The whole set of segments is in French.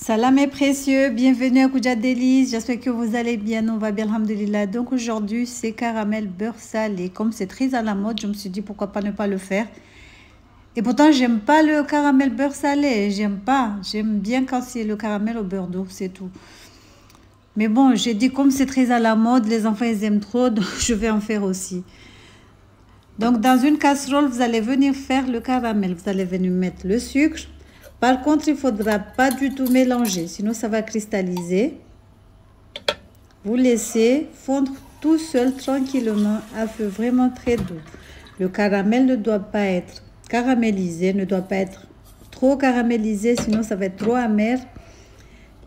Salam mes précieux, bienvenue à Koudia Délices, j'espère que vous allez bien, on va bien, alhamdoulilah. Donc aujourd'hui c'est caramel beurre salé, comme c'est très à la mode, je me suis dit pourquoi pas ne pas le faire. Et pourtant j'aime pas le caramel beurre salé, j'aime bien quand c'est le caramel au beurre d'eau, c'est tout. Mais bon, j'ai dit comme c'est très à la mode, les enfants ils aiment trop, donc je vais en faire aussi. Donc dans une casserole, vous allez venir faire le caramel, vous allez venir mettre le sucre. Par contre, il ne faudra pas du tout mélanger, sinon ça va cristalliser. Vous laissez fondre tout seul tranquillement à feu vraiment très doux. Le caramel ne doit pas être caramélisé, ne doit pas être trop caramélisé, sinon ça va être trop amer.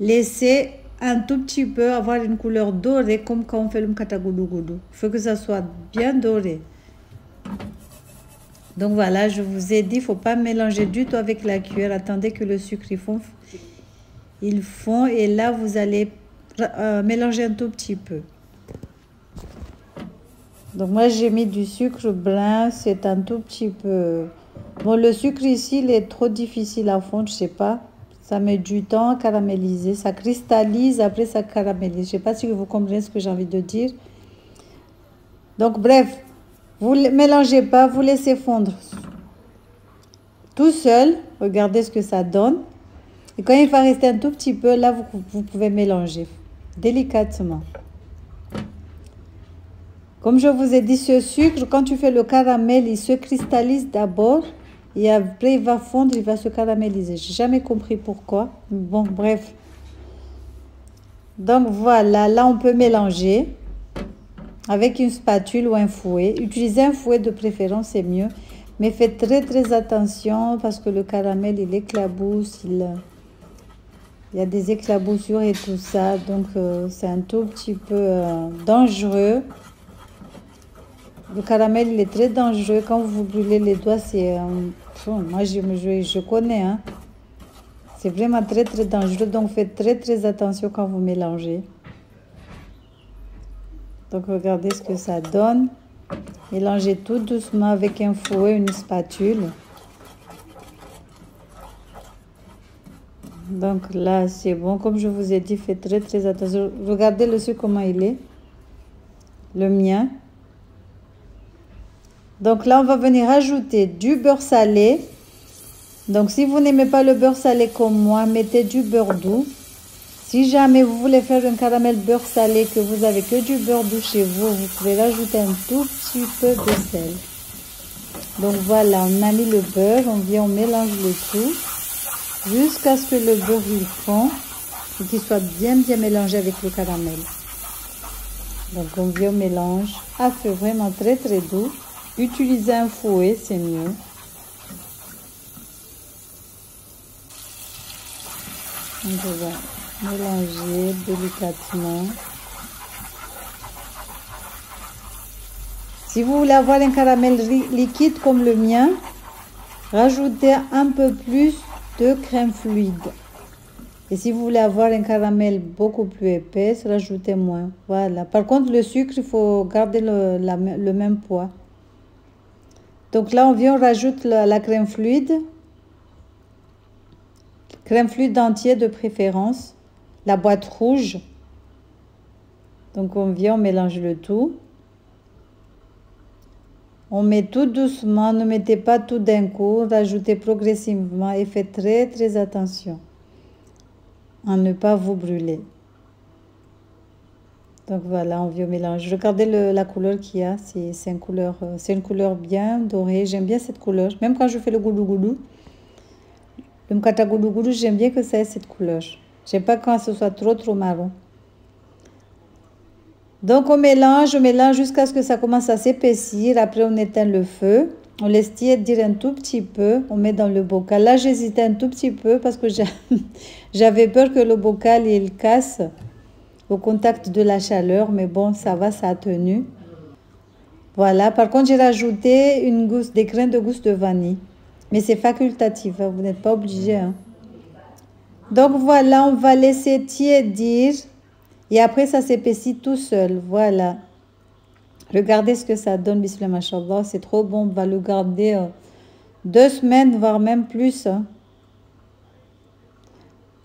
Laissez un tout petit peu avoir une couleur dorée comme quand on fait le mkatagoudou. Il faut que ça soit bien doré. Donc voilà, je vous ai dit, il ne faut pas mélanger du tout avec la cuillère. Attendez que le sucre il fond et là vous allez mélanger un tout petit peu. Donc moi j'ai mis du sucre blanc, c'est un tout petit peu. Bon, le sucre ici il est trop difficile à fondre, je sais pas. Ça met du temps à caraméliser, ça cristallise, après ça caramélise. Je sais pas si vous comprenez ce que j'ai envie de dire. Donc bref. Vous ne mélangez pas, vous laissez fondre tout seul. Regardez ce que ça donne. Et quand il va rester un tout petit peu, là, vous pouvez mélanger délicatement. Comme je vous ai dit, ce sucre, quand tu fais le caramel, il se cristallise d'abord. Et après, il va fondre, il va se caraméliser. Je n'ai jamais compris pourquoi. Bon, bref. Donc voilà, là, on peut mélanger. Avec une spatule ou un fouet. Utilisez un fouet de préférence, c'est mieux. Mais faites très attention parce que le caramel, il éclabousse. Il y a des éclaboussures et tout ça. Donc, c'est un tout petit peu dangereux. Le caramel, il est très dangereux. Quand vous brûlez les doigts, c'est... moi, je connais. Hein. C'est vraiment très dangereux. Donc, faites très attention quand vous mélangez. Donc, regardez ce que ça donne. Mélangez tout doucement avec un fouet, une spatule. Donc là, c'est bon. Comme je vous ai dit, faites très attention. Regardez le sucre, comment il est. Le mien. Donc là, on va venir ajouter du beurre salé. Donc, si vous n'aimez pas le beurre salé comme moi, mettez du beurre doux. Si jamais vous voulez faire un caramel beurre salé, que vous avez que du beurre doux chez vous, vous pouvez rajouter un tout petit peu de sel. Donc voilà, on a mis le beurre, on mélange le tout jusqu'à ce que le beurre il fond et qu'il soit bien mélangé avec le caramel. Donc on mélange à feu vraiment très doux. Utilisez un fouet, c'est mieux. Donc on va mélanger délicatement. Si vous voulez avoir un caramel liquide comme le mien, rajoutez un peu plus de crème fluide. Et si vous voulez avoir un caramel beaucoup plus épais, rajoutez moins. Voilà. Par contre, le sucre, il faut garder le même poids. Donc là, on rajoute la crème fluide. Crème fluide entière de préférence. La boîte rouge. Donc on mélange le tout. On met tout doucement, ne mettez pas tout d'un coup, rajoutez progressivement et faites très attention à ne pas vous brûler. Donc voilà, on mélange. Regardez la couleur qu'il y a, c'est une couleur bien dorée. J'aime bien cette couleur, même quand je fais le goudou, le mkata goudou, j'aime bien que ça ait cette couleur. J'aime pas quand ce soit trop marron. Donc on mélange jusqu'à ce que ça commence à s'épaissir. Après on éteint le feu. On laisse tiédir un tout petit peu. On met dans le bocal. Là j'hésitais un tout petit peu parce que j'avais peur que le bocal il casse au contact de la chaleur. Mais bon, ça va, ça a tenu. Voilà. Par contre j'ai rajouté des grains de gousse de vanille. Mais c'est facultatif. Hein, vous n'êtes pas obligé. Hein. Donc voilà, on va laisser tiédir. Et après, ça s'épaissit tout seul. Voilà. Regardez ce que ça donne, bismillah, machallah. C'est trop bon. On va le garder 2 semaines, voire même plus. Hein.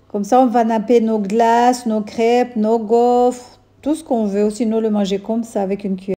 Comme ça, on va napper nos glaces, nos crêpes, nos gaufres, tout ce qu'on veut. Ou sinon, le manger comme ça avec une cuillère.